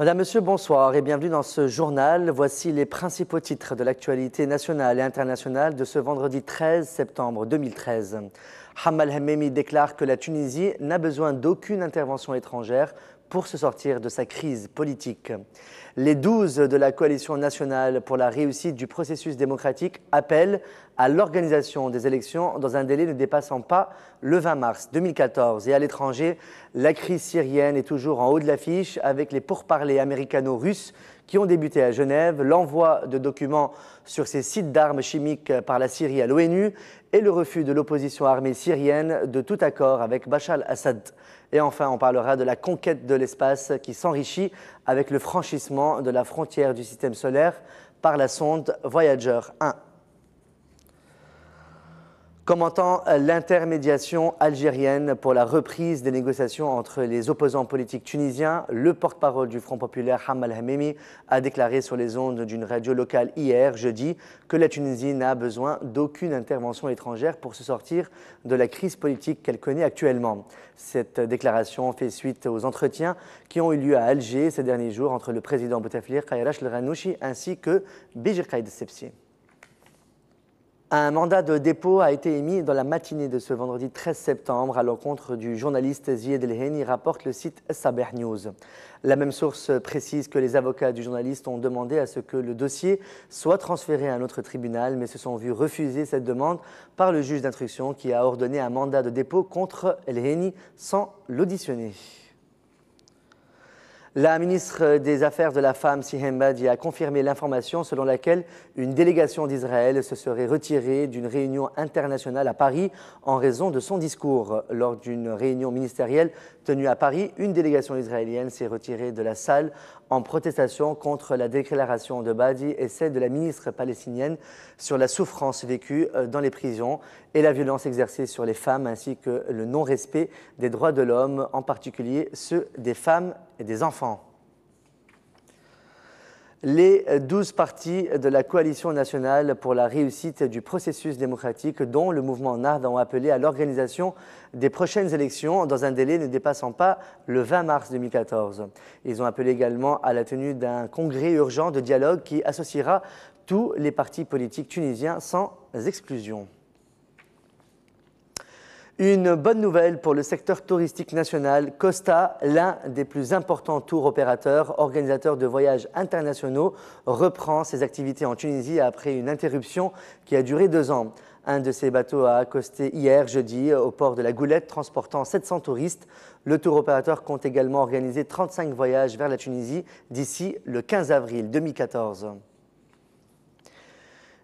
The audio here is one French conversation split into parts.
Madame, Monsieur, bonsoir et bienvenue dans ce journal. Voici les principaux titres de l'actualité nationale et internationale de ce vendredi 13 septembre 2013. Hamal Hememi déclare que la Tunisie n'a besoin d'aucune intervention étrangère pour se sortir de sa crise politique. Les 12 de la coalition nationale pour la réussite du processus démocratique appellent à l'organisation des élections dans un délai ne dépassant pas le 20 mars 2014. Et à l'étranger, la crise syrienne est toujours en haut de l'affiche avec les pourparlers américano-russes qui ont débuté à Genève, l'envoi de documents sur ces sites d'armes chimiques par la Syrie à l'ONU et le refus de l'opposition armée syrienne de tout accord avec Bachar al-Assad. Et enfin, on parlera de la conquête de l'espace qui s'enrichit avec le franchissement de la frontière du système solaire par la sonde Voyager 1. Commentant l'intermédiation algérienne pour la reprise des négociations entre les opposants politiques tunisiens, le porte-parole du Front populaire Hamal Hememi a déclaré sur les ondes d'une radio locale hier, jeudi, que la Tunisie n'a besoin d'aucune intervention étrangère pour se sortir de la crise politique qu'elle connaît actuellement. Cette déclaration fait suite aux entretiens qui ont eu lieu à Alger ces derniers jours entre le président Bouteflika et Rachid Ghannouchi ainsi que Béji Caïd Essebsi. Un mandat de dépôt a été émis dans la matinée de ce vendredi 13 septembre à l'encontre du journaliste Zied El-Heni, rapporte le site Sabeh News. La même source précise que les avocats du journaliste ont demandé à ce que le dossier soit transféré à un autre tribunal, mais se sont vus refuser cette demande par le juge d'instruction qui a ordonné un mandat de dépôt contre El-Heni sans l'auditionner. La ministre des Affaires de la Femme, Sihem Badi, a confirmé l'information selon laquelle une délégation d'Israël se serait retirée d'une réunion internationale à Paris en raison de son discours. Lors d'une réunion ministérielle tenue à Paris, une délégation israélienne s'est retirée de la salle en protestation contre la déclaration de Badi et celle de la ministre palestinienne sur la souffrance vécue dans les prisons et la violence exercée sur les femmes ainsi que le non-respect des droits de l'homme, en particulier ceux des femmes et des enfants. Les 12 partis de la coalition nationale pour la réussite du processus démocratique, dont le mouvement Nahda, ont appelé à l'organisation des prochaines élections dans un délai ne dépassant pas le 20 mars 2014. Ils ont appelé également à la tenue d'un congrès urgent de dialogue qui associera tous les partis politiques tunisiens sans exclusion. Une bonne nouvelle pour le secteur touristique national. Costa, l'un des plus importants tours opérateurs, organisateurs de voyages internationaux, reprend ses activités en Tunisie après une interruption qui a duré 2 ans. Un de ces bateaux a accosté hier, jeudi, au port de la Goulette, transportant 700 touristes. Le tour opérateur compte également organiser 35 voyages vers la Tunisie d'ici le 15 avril 2014.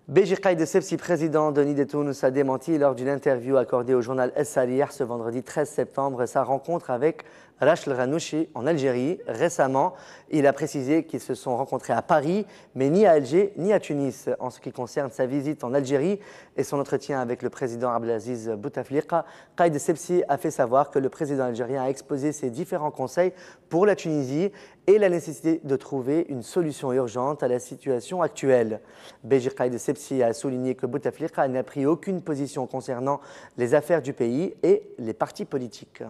Béji Caïd Essebsi, président de Nida Tounes, a démenti lors d'une interview accordée au journal Es-Salir ce vendredi 13 septembre sa rencontre avec Rachid Ghannouchi en Algérie. Récemment, il a précisé qu'ils se sont rencontrés à Paris, mais ni à Alger ni à Tunis. En ce qui concerne sa visite en Algérie et son entretien avec le président Abdelaziz Bouteflika, Caïd Essebsi a fait savoir que le président algérien a exposé ses différents conseils pour la Tunisie et la nécessité de trouver une solution urgente à la situation actuelle. Béji Caïd Essebsi a souligné que Bouteflika n'a pris aucune position concernant les affaires du pays et les partis politiques.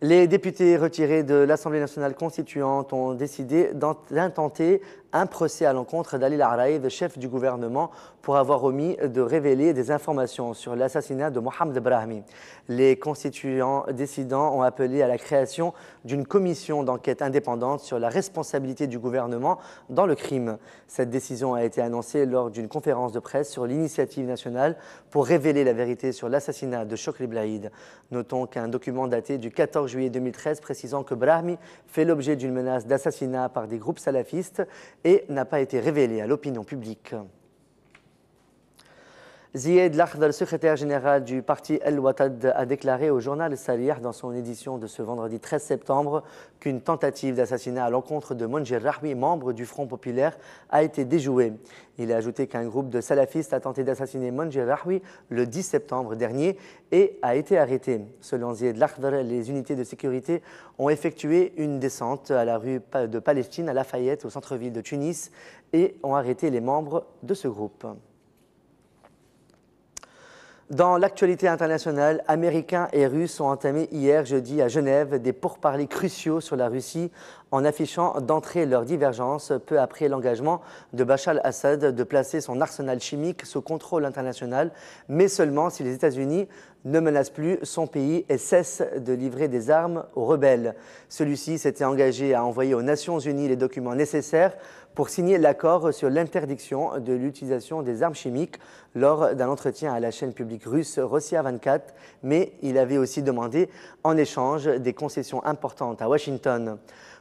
Les députés retirés de l'Assemblée nationale constituante ont décidé d'intenter un procès à l'encontre d'Ali Al-Araïd, chef du gouvernement, pour avoir omis de révéler des informations sur l'assassinat de Mohamed Brahmi. Les constituants décidants ont appelé à la création d'une commission d'enquête indépendante sur la responsabilité du gouvernement dans le crime. Cette décision a été annoncée lors d'une conférence de presse sur l'initiative nationale pour révéler la vérité sur l'assassinat de Chokri Blaïd. Notons qu'un document daté du 14 juillet 2013 précisant que Brahmi fait l'objet d'une menace d'assassinat par des groupes salafistes et n'a pas été révélé à l'opinion publique. Zied Lakhdar, secrétaire général du parti El-Watad, a déclaré au journal Es-Salir dans son édition de ce vendredi 13 septembre qu'une tentative d'assassinat à l'encontre de Monjir Rahwi, membre du Front populaire, a été déjouée. Il a ajouté qu'un groupe de salafistes a tenté d'assassiner Monjir Rahwi le 10 septembre dernier et a été arrêté. Selon Zied Lakhdar, les unités de sécurité ont effectué une descente à la rue de Palestine à Lafayette, au centre-ville de Tunis, et ont arrêté les membres de ce groupe. Dans l'actualité internationale, Américains et Russes ont entamé hier jeudi à Genève des pourparlers cruciaux sur la Russie en affichant d'entrer leurs divergences peu après l'engagement de Bachar al-Assad de placer son arsenal chimique sous contrôle international, mais seulement si les États-Unis ne menacent plus son pays et cessent de livrer des armes aux rebelles. Celui-ci s'était engagé à envoyer aux Nations Unies les documents nécessaires pour signer l'accord sur l'interdiction de l'utilisation des armes chimiques lors d'un entretien à la chaîne publique russe Rossiya 24, mais il avait aussi demandé en échange des concessions importantes à Washington.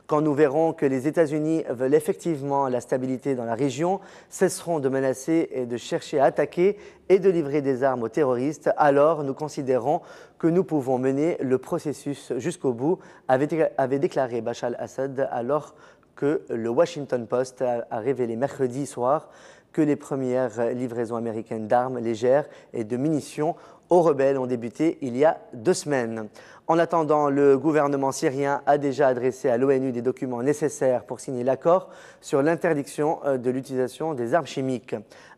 Quand nous verrons que les États-Unis veulent effectivement la stabilité dans la région, cesseront de menacer et de chercher à attaquer et de livrer des armes aux terroristes, alors nous considérons que nous pouvons mener le processus jusqu'au bout, avait déclaré Bachar al-Assad alors que le Washington Post a révélé mercredi soir que les premières livraisons américaines d'armes légères et de munitions aux rebelles ont débuté il y a 2 semaines. En attendant, le gouvernement syrien a déjà adressé à l'ONU des documents nécessaires pour signer l'accord sur l'interdiction de l'utilisation des armes chimiques.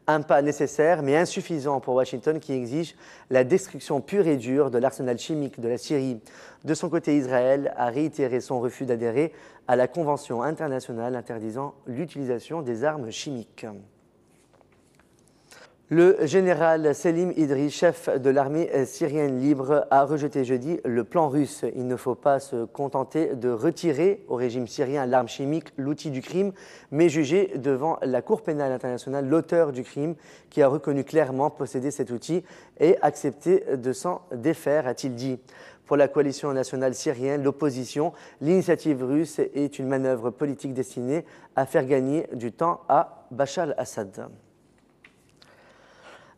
Un pas nécessaire mais insuffisant pour Washington qui exige la destruction pure et dure de l'arsenal chimique de la Syrie. De son côté, Israël a réitéré son refus d'adhérer à la Convention internationale interdisant l'utilisation des armes chimiques. Le général Selim Idriss, chef de l'armée syrienne libre, a rejeté jeudi le plan russe. Il ne faut pas se contenter de retirer au régime syrien l'arme chimique, l'outil du crime, mais juger devant la Cour pénale internationale l'auteur du crime qui a reconnu clairement posséder cet outil et accepté de s'en défaire, a-t-il dit. Pour la coalition nationale syrienne, l'opposition, l'initiative russe est une manœuvre politique destinée à faire gagner du temps à Bachar al-Assad.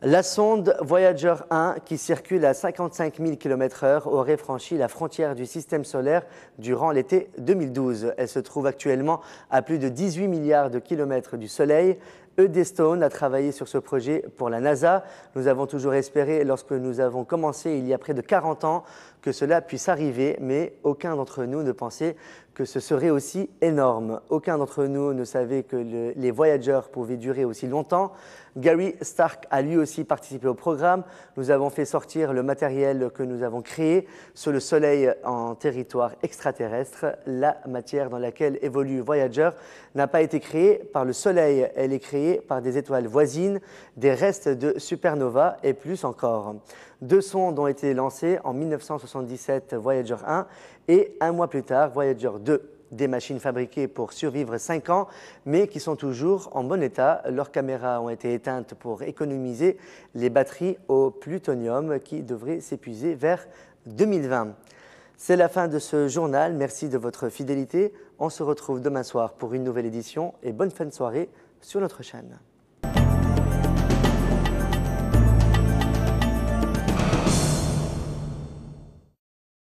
La sonde Voyager 1, qui circule à 55 000 km/h, aurait franchi la frontière du système solaire durant l'été 2012. Elle se trouve actuellement à plus de 18 milliards de kilomètres du Soleil. E.D. Stone a travaillé sur ce projet pour la NASA. Nous avons toujours espéré, lorsque nous avons commencé il y a près de 40 ans, que cela puisse arriver, mais aucun d'entre nous ne pensait que ce serait aussi énorme. Aucun d'entre nous ne savait que les Voyagers pouvaient durer aussi longtemps. Gary Stark a lui aussi participé au programme. Nous avons fait sortir le matériel que nous avons créé sur le Soleil en territoire extraterrestre. La matière dans laquelle évolue Voyager n'a pas été créée par le Soleil. Elle est créée par des étoiles voisines, des restes de supernovas et plus encore. 2 sondes ont été lancées en 1977, Voyager 1, et 1 mois plus tard, Voyager 2. Des machines fabriquées pour survivre 5 ans, mais qui sont toujours en bon état. Leurs caméras ont été éteintes pour économiser les batteries au plutonium qui devraient s'épuiser vers 2020. C'est la fin de ce journal. Merci de votre fidélité. On se retrouve demain soir pour une nouvelle édition et bonne fin de soirée sur notre chaîne.